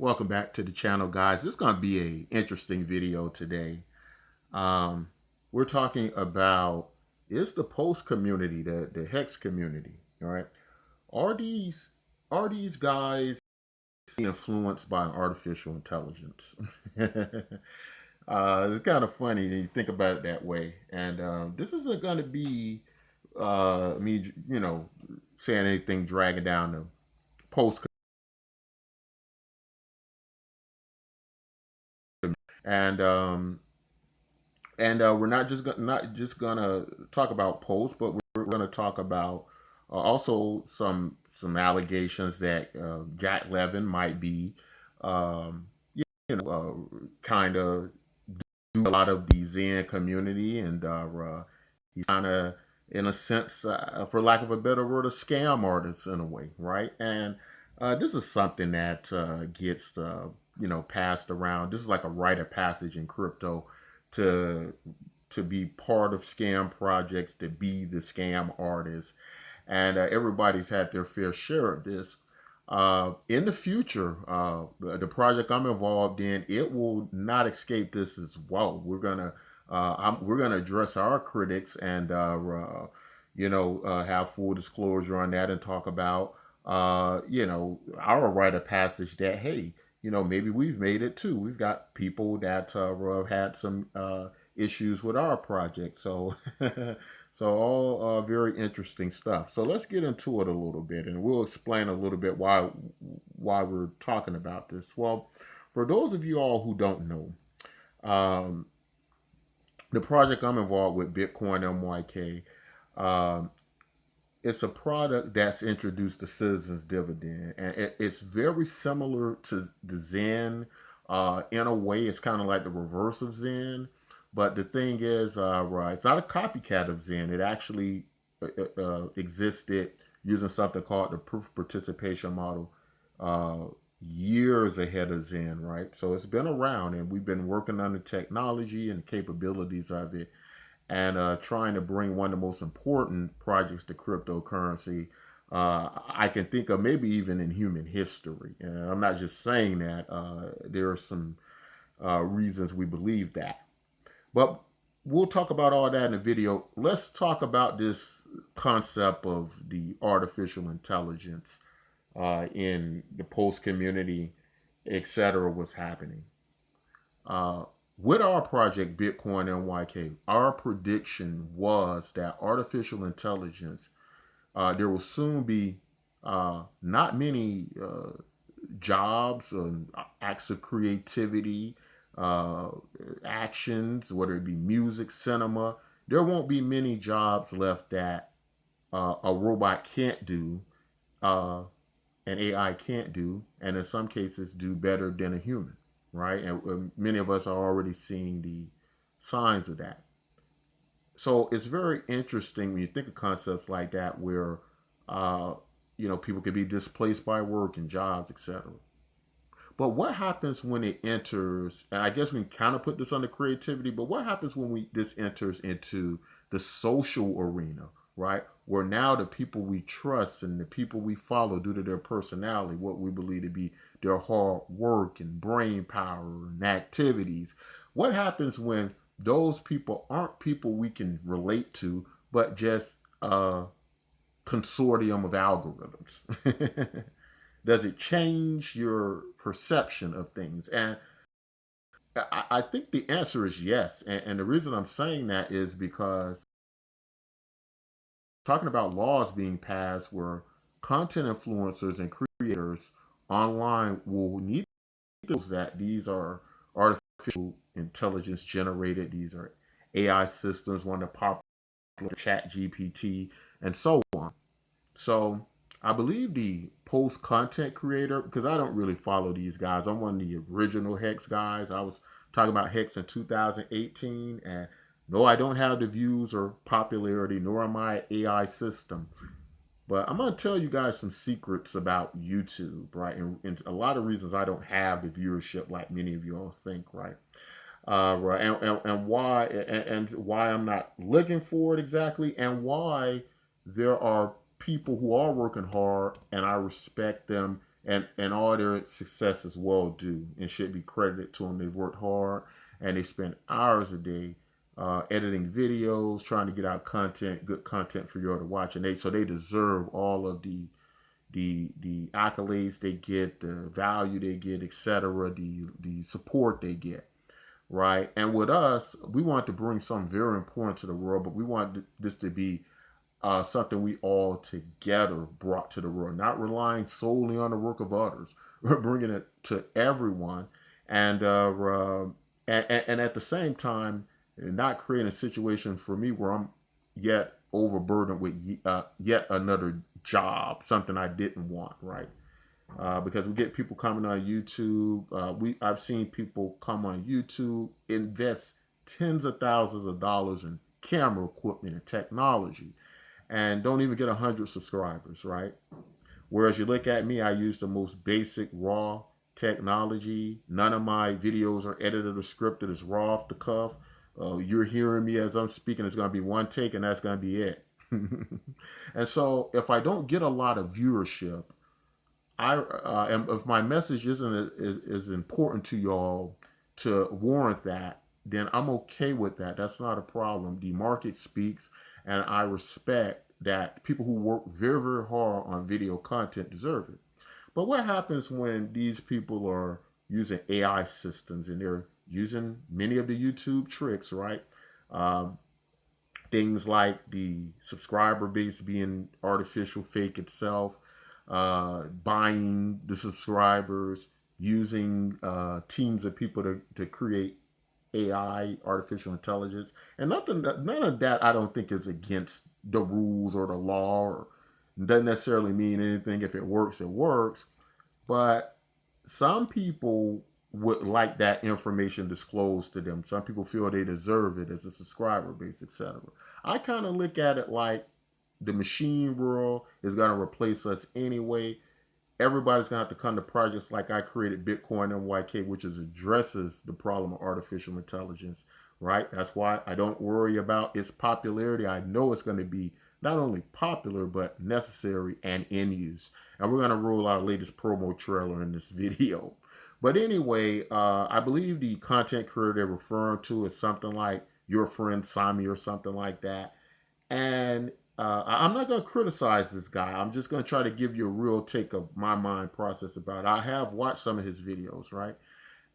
Welcome back to the channel, guys. This is going to be a interesting video today. Um, we're talking about, is the post community, the hex community, all right? Are these are these guys influenced by artificial intelligence? It's kind of funny when you think about it that way. And this isn't going to be me, saying anything dragging down the post. And we're not just gonna talk about posts, but we're gonna talk about also some allegations that Jack Levin might be, um, kind of do a lot of the Zen community, and he's kind of, in a sense, for lack of a better word, a scam artist in a way, right? And this is something that gets passed around. This is like a rite of passage in crypto to be part of scam projects, to be the scam artist, and everybody's had their fair share of this. In the future, the project I'm involved in, it will not escape this as well. We're gonna address our critics and have full disclosure on that and talk about our rite of passage that, hey, maybe we've made it too. We've got people that have had some issues with our project. So, so all very interesting stuff. So let's get into it a little bit, and we'll explain a little bit why we're talking about this. Well, for those of you all who don't know, um, the project I'm involved with, Bitcoin MYK, um, it's a product that's introduced the citizens dividend, and it's very similar to the Zen. In a way, it's kind of like the reverse of Zen, but the thing is, right, it's not a copycat of Zen. It actually existed using something called the proof participation model, uh, years ahead of Zen, right? So it's been around, and we've been working on the technology and the capabilities of it, and trying to bring one of the most important projects to cryptocurrency I can think of, maybe even in human history. And I'm not just saying that. There are some reasons we believe that. But we'll talk about all that in the video. Let's talk about this concept of the artificial intelligence in the post community, etc. What's happening. Uh, with our project Bitcoin NYK, our prediction was that artificial intelligence, there will soon be not many jobs and acts of creativity, uh, actions, whether it be music, cinema. There won't be many jobs left that a robot can't do, uh, an AI can't do, and in some cases do better than a human, right? And many of us are already seeing the signs of that. So it's very interesting when you think of concepts like that, where uh, people could be displaced by work and jobs, etc. But what happens when it enters? And I guess we can kind of put this under creativity. But what happens when this enters into the social arena, right? Where now the people we trust and the people we follow, due to their personality, what we believe to be their hard work and brain power and activities, what happens when those people aren't people we can relate to, but just a consortium of algorithms? Does it change your perception of things? And I think the answer is yes. And the reason I'm saying that is because talking about laws being passed where content influencers and creators online will need those, that these are artificial intelligence generated, these are AI systems, one of the popular chat GPT, and so on. So I believe the post content creator, because I don't really follow these guys. I'm one of the original Hex guys. I was talking about Hex in 2018, and no, I don't have the views or popularity, nor am I AI system. But I'm gonna tell you guys some secrets about YouTube, right? And a lot of reasons I don't have the viewership like many of you all think, right? Right, and why, and why I'm not looking for it exactly, and why there are people who are working hard, and I respect them and all their success is well due and should be credited to them. They've worked hard and they spend hours a day editing videos, trying to get out content, good content for you all to watch, and they deserve all of the accolades they get, the value they get, etc., the support they get, right? And with us, we want to bring something very important to the world, but we want this to be something we all together brought to the world, not relying solely on the work of others. We're bringing it to everyone, and and at the same time, not creating a situation for me where I'm yet overburdened with yet another job, something I didn't want, right? Because we get people coming on YouTube. I've seen people come on YouTube, invest tens of thousands of dollars in camera equipment and technology, and don't even get 100 subscribers, right? Whereas you look at me, I use the most basic raw technology. None of my videos are edited or scripted. It's raw off the cuff. You're hearing me as I'm speaking. It's going to be one take, and that's going to be it. And so, if I don't get a lot of viewership, and if my message isn't as important to y'all to warrant that, then I'm okay with that. That's not a problem. The market speaks, and I respect that people who work very, very hard on video content deserve it. But what happens when these people are using AI systems and they're using many of the YouTube tricks, right? Um, Things like the subscriber base being artificial, fake itself, buying the subscribers, using teams of people to create AI, artificial intelligence, and none of that I don't think is against the rules or the law, or doesn't necessarily mean anything. If it works, it works. But some people would like that information disclosed to them. Some people feel they deserve it as a subscriber base, etc. I kind of look at it like the machine world is going to replace us anyway. Everybody's going to have to come to projects like I created Bitcoin NYK, which addresses the problem of artificial intelligence, right? That's why I don't worry about its popularity. I know it's going to be not only popular, but necessary and in use. And we're going to roll our latest promo trailer in this video. But anyway, I believe the content creator they're referring to is something like Your Friend Sami or something like that. And I'm not going to criticize this guy. I'm just going to try to give you a real take of my mind process about it. I have watched some of his videos, right?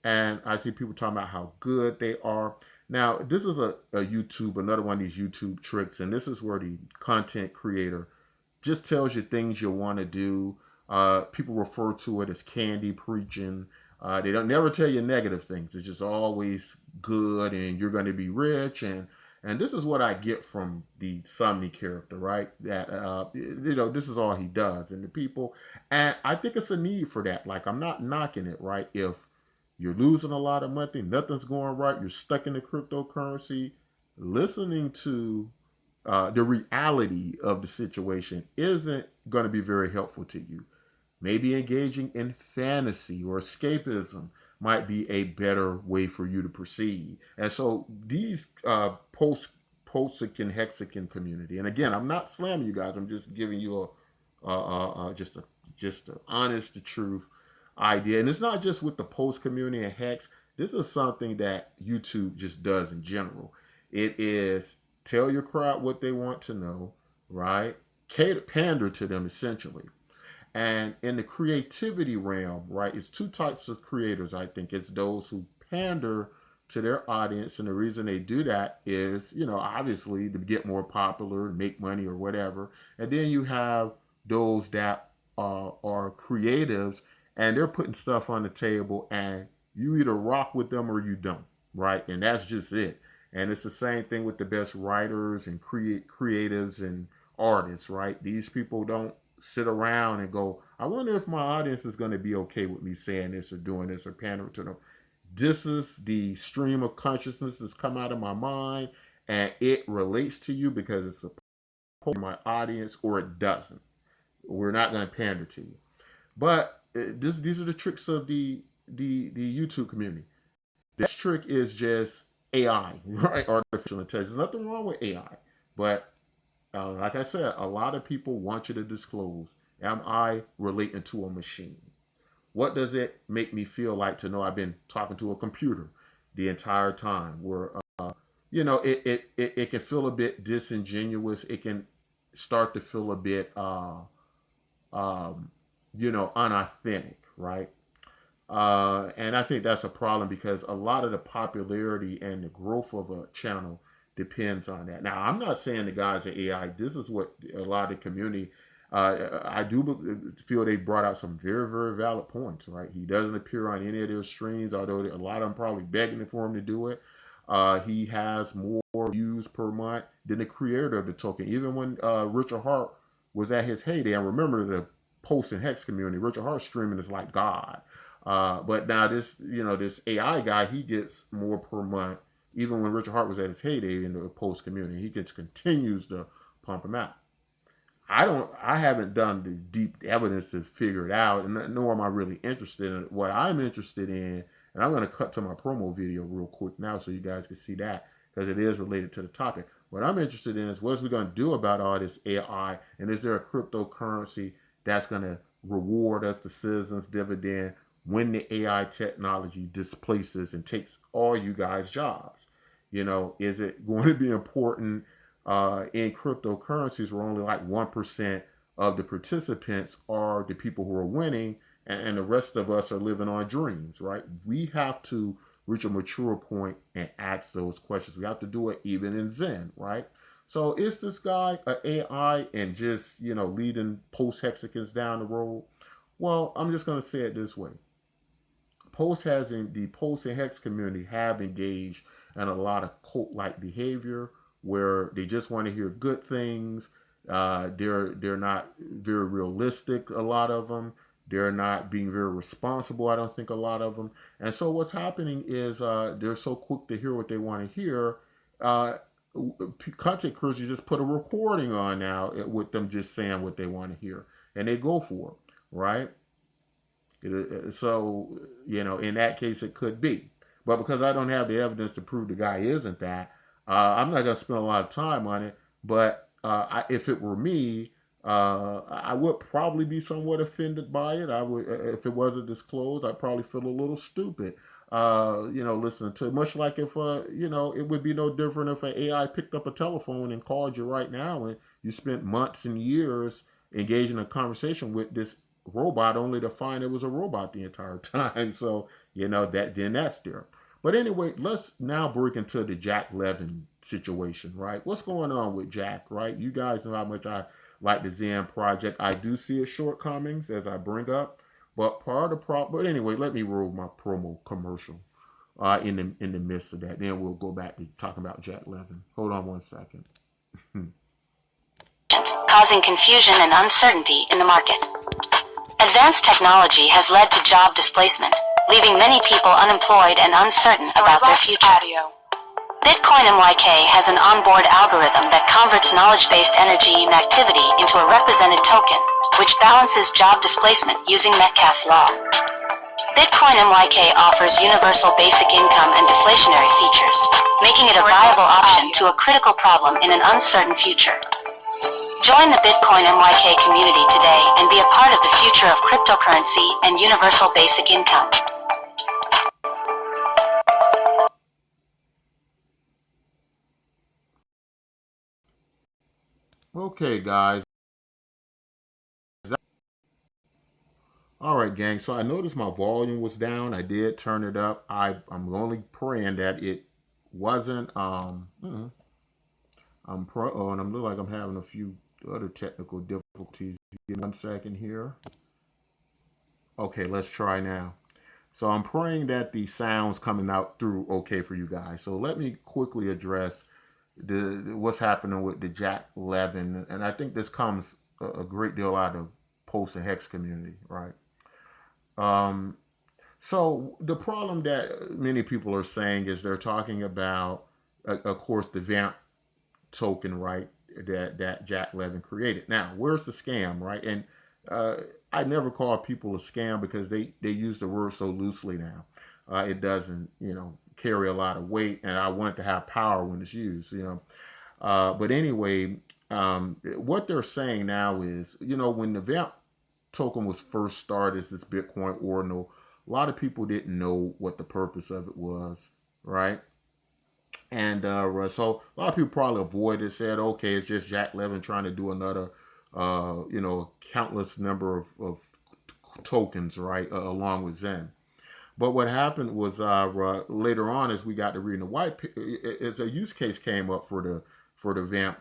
And I see people talking about how good they are. Now, this is a YouTube, another one of these YouTube tricks, and this is where the content creator just tells you things you want to do. People refer to it as candy preaching. They don't never tell you negative things. It's just always good, and you're going to be rich, and this is what I get from the Somni character, right? That this is all he does, and the people, and I think it's a need for that. Like, I'm not knocking it, right? If you're losing a lot of money, nothing's going right, you're stuck in the cryptocurrency, listening to the reality of the situation isn't going to be very helpful to you. Maybe engaging in fantasy or escapism might be a better way for you to proceed. And so these post-Sican Hexican community, and again, I'm not slamming you guys. I'm just giving you just a honest, the truth idea. And it's not just with the post community and Hex. This is something that YouTube just does in general. It is tell your crowd what they want to know, right? Pander to them essentially. And in the creativity realm, right, it's two types of creators, I think. It's those who pander to their audience. And the reason they do that is, obviously to get more popular, make money or whatever. And then you have those that are creatives and they're putting stuff on the table and you either rock with them or you don't, right? And that's just it. And it's the same thing with the best writers and creatives and artists, right? These people don't sit around and go, I wonder if my audience is going to be okay with me saying this or doing this or pandering to them. This is the stream of consciousness that's come out of my mind and it relates to you because it's supposed to my audience or it doesn't. We're not going to pander to you. But these are the tricks of the YouTube community. This trick is just AI, right? Artificial intelligence. There's nothing wrong with AI, but like I said, a lot of people want you to disclose, am I relating to a machine? What does it make me feel like to know I've been talking to a computer the entire time? Where it can feel a bit disingenuous. It can start to feel a bit um, unauthentic, right? And I think that's a problem because a lot of the popularity and the growth of a channel depends on that. Now, I'm not saying the guys at AI, this is what a lot of the community, I do feel they brought out some very, very valid points, right? He doesn't appear on any of their streams, although a lot of them probably begging for him to do it. He has more views per month than the creator of the token. Even when Richard Hart was at his heyday, and remember the post and hex community, Richard Hart streaming is like God. But now this AI guy, he gets more per month. Even when Richard Hart was at his heyday in the post community, he just continues to pump him out. I haven't done the deep evidence to figure it out, and nor am I really interested in it. What I'm interested in, and I'm going to cut to my promo video real quick now so you guys can see that because it is related to the topic. What I'm interested in is what's we going to do about all this AI, and is there a cryptocurrency that's going to reward us the citizens dividend when the AI technology displaces and takes all you guys' jobs? Is it going to be important in cryptocurrencies where only like 1% of the participants are the people who are winning and the rest of us are living on dreams, right? We have to reach a mature point and ask those questions. We have to do it even in Zen, right? So is this guy an AI and just, leading post-hexicans down the road? Well, I'm just going to say it this way. The post and hex community have engaged in a lot of cult-like behavior where they just want to hear good things. They're not very realistic. A lot of them. They're not being very responsible. I don't think a lot of them. And so what's happening is they're so quick to hear what they want to hear. Content creators just put a recording on now with them just saying what they want to hear, and they go for it, right? So, in that case, it could be. But because I don't have the evidence to prove the guy isn't that, I'm not going to spend a lot of time on it. But if it were me, I would probably be somewhat offended by it. I would, if it wasn't disclosed, I'd probably feel a little stupid. Listening to it. Much like if, it would be no different if an AI picked up a telephone and called you right now and you spent months and years engaging in a conversation with this robot only to find it was a robot the entire time. So, that's there. But anyway, let's now break into the Jack Levin situation, right? What's going on with Jack, right? You guys know how much I like the Zen project. I do see its shortcomings as I bring up, but part of the problem. But anyway, let me roll my promo commercial in the midst of that. Then we'll go back to talking about Jack Levin. Hold on one second. Causing confusion and uncertainty in the market. Advanced technology has led to job displacement, leaving many people unemployed and uncertain about their future. Bitcoin MYK has an onboard algorithm that converts knowledge-based energy and activity into a represented token, which balances job displacement using Metcalfe's law. Bitcoin MYK offers universal basic income and deflationary features, making it a viable option to a critical problem in an uncertain future. Join the Bitcoin MYK community today and be a part of the future of cryptocurrency and universal basic income. Okay, guys. All right, gang. So I noticed my volume was down. I did turn it up. I'm only praying that it wasn't. And I'm look like I'm having a few other technical difficulties. Give me 1 second here. Okay, let's try now. So I'm praying that the sound's coming out through okay for you guys. So let me quickly address what's happening with the Jack Levin, and I think this comes a great deal out of post and hex community, right? So the problem that many people are saying is they're talking about, of course, the VAMP token, right? That Jack Levin created. Now, where's the scam, right? And I never call people a scam because they use the word so loosely now. It doesn't, carry a lot of weight, and I want it to have power when it's used, But anyway, what they're saying now is, when the VAMP token was first started as this Bitcoin ordinal, a lot of people didn't know what the purpose of it was, right? And so a lot of people probably avoided, said, okay, it's just Jack Levin trying to do another, countless number of tokens, right, along with Zen. But what happened was later on, as we got to reading the it's a use case came up for the Vamp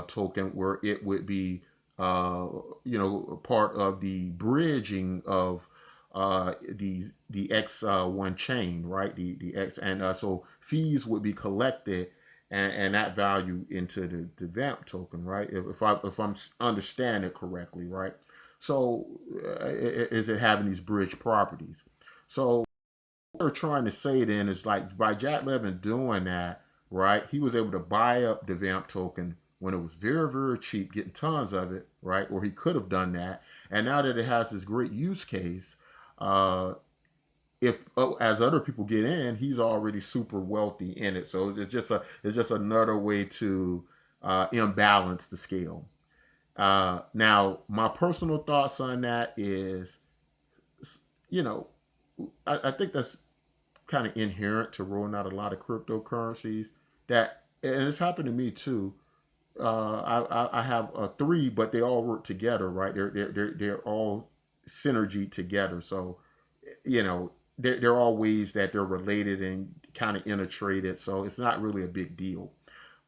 token where it would be part of the bridging of the X1 chain, right? The X, and so fees would be collected and that value into the Vamp token, right? If I'm understanding it correctly, right? So is it having these bridge properties? So what they're trying to say then is like by Jack Levin doing that, right? He was able to buy up the Vamp token when it was very, very cheap, getting tons of it, right? Or he could have done that. And now that it has this great use case, uh, if as other people get in, he's already super wealthy in it. So it's just another way to imbalance the scale. Now, my personal thoughts on that is, you know, I think that's kind of inherent to rolling out a lot of cryptocurrencies. That and it's happened to me too. I have three, but they all work together, right? They're all synergy together. So they're all ways that they're related and kind of integrated. So it's not really a big deal.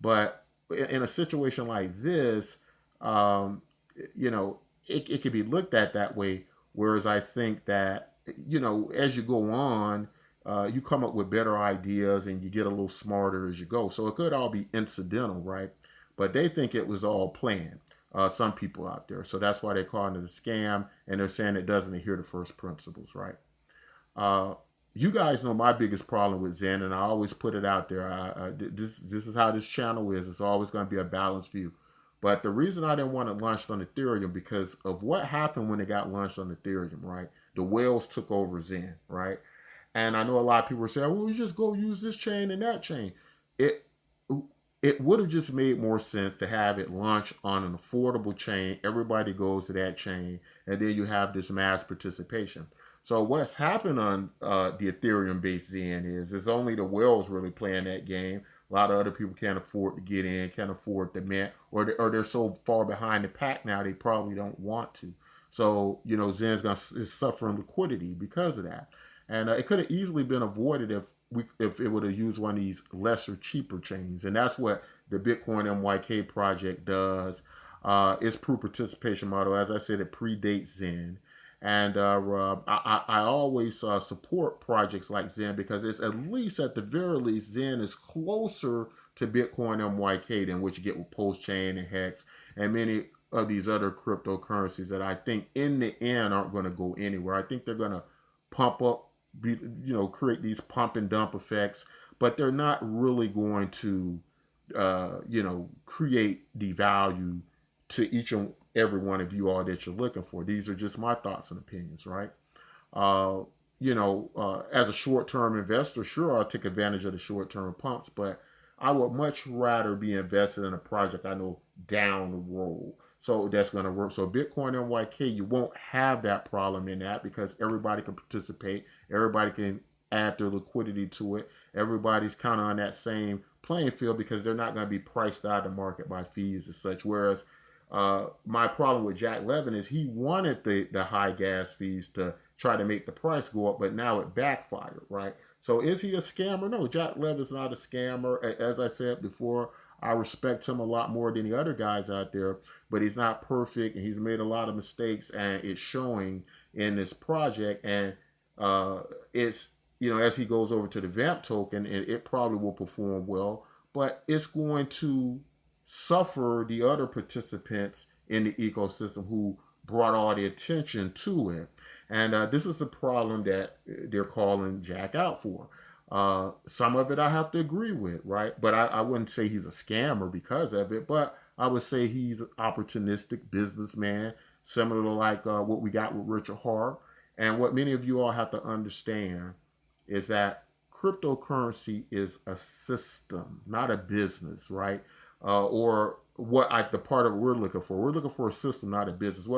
But in a situation like this, um, it could be looked at that way. Whereas I think that, as you go on, you come up with better ideas and you get a little smarter as you go. So it could all be incidental, right? But they think it was all planned. Some people out there. So that's why they're calling it a scam, and they're saying it doesn't adhere to first principles, right? Uh, you guys know my biggest problem with Zen, and I always put it out there. This is how this channel is. It's always going to be a balanced view. But the reason I didn't want it launched on Ethereum because of what happened when it got launched on Ethereum, right? The whales took over Zen, right? And I know a lot of people are saying, "Well, you just go use this chain and that chain." It it would have just made more sense to have it launch on an affordable chain. Everybody goes to that chain, and then you have this mass participation. So what's happened on the Ethereum-based Zen is it's only the whales really playing that game. A lot of other people can't afford to get in, can't afford the mint, or they're so far behind the pack now they probably don't want to. So Zen's is suffering liquidity because of that, and it could have easily been avoided if it would have used one of these lesser, cheaper chains, and that's what the Bitcoin MYK project does. Its proof participation model, as I said, it predates Zen. And I always support projects like Zen because it's at least, at the very least, Zen is closer to Bitcoin MYK than what you get with Postchain and Hex and many of these other cryptocurrencies that I think in the end aren't going to go anywhere. I think they're going to pump up, create these pump and dump effects, but they're not really going to, create the value to each and every one of you all that you're looking for. These are just my thoughts and opinions, right? Uh, as a short-term investor, sure, I'll take advantage of the short-term pumps, but I would much rather be invested in a project I know down the road. So that's going to work. So Bitcoin NYK, you won't have that problem in that because everybody can participate. Everybody can add their liquidity to it. Everybody's kind of on that same playing field because they're not going to be priced out of the market by fees and such. Whereas my problem with Jack Levin is he wanted the high gas fees to try to make the price go up, but now it backfired, right? So is he a scammer? No, Jack Levin's not a scammer. As I said before, I respect him a lot more than the other guys out there, but he's not perfect and he's made a lot of mistakes, and it's showing in this project. And it's, as he goes over to the Vamp token, it probably will perform well, but it's going to suffer the other participants in the ecosystem who brought all the attention to it. And this is a problem that they're calling Jack out for. Some of it I have to agree with, right? But I wouldn't say he's a scammer because of it, but I would say he's an opportunistic businessman, similar to like what we got with Richard Hart. And what many of you all have to understand is that cryptocurrency is a system, not a business, right? Or the part of we're looking for. We're looking for a system, not a business.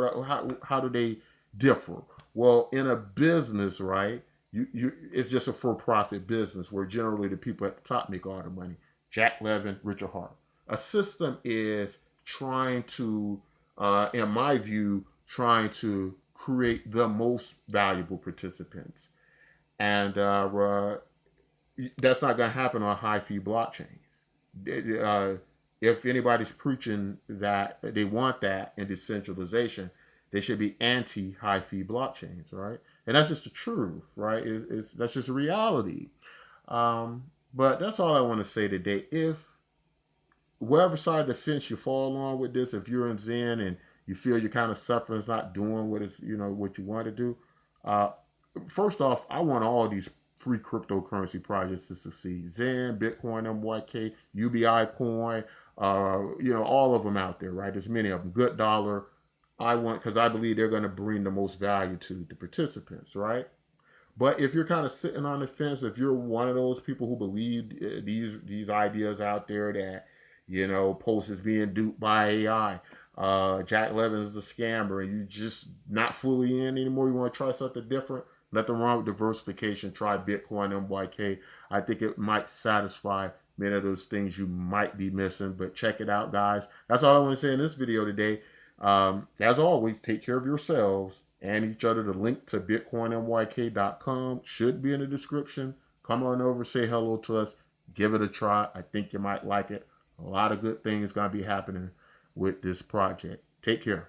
How do they differ. Well, in a business, right? It's just a for-profit business where generally the people at the top make all the money. Jack Levin, Richard Hart. A system is trying to, in my view, trying to create the most valuable participants, and that's not going to happen on high-fee blockchains. Uh, if anybody's preaching that they want that in decentralization, they should be anti high fee blockchains, right? And that's just the truth, right? That's just a reality. But that's all I want to say today. If wherever side of the fence you fall on with this, if you're in Zen and you feel you're kind of suffering, it's not doing what it's what you want to do. Uh, First off, I want all these free cryptocurrency projects to succeed. Zen, Bitcoin, MYK, UBI Coin, all of them out there, right? There's many of them. Good Dollar. I want because I believe they're going to bring the most value to the participants, right? But if you're kind of sitting on the fence, if you're one of those people who believe these ideas out there that Post is being duped by AI, Jack Levin is a scammer, and you just not fully in anymore, you want to try something different, nothing wrong with diversification. Try Bitcoin, MYK. I think it might satisfy many of those things you might be missing. But check it out, guys. That's all I want to say in this video today. As always, take care of yourselves and each other. The link to bitcoinmyk.com should be in the description. Come on over, say hello to us, give it a try. I think you might like it. A lot of good things going to be happening with this project. Take care.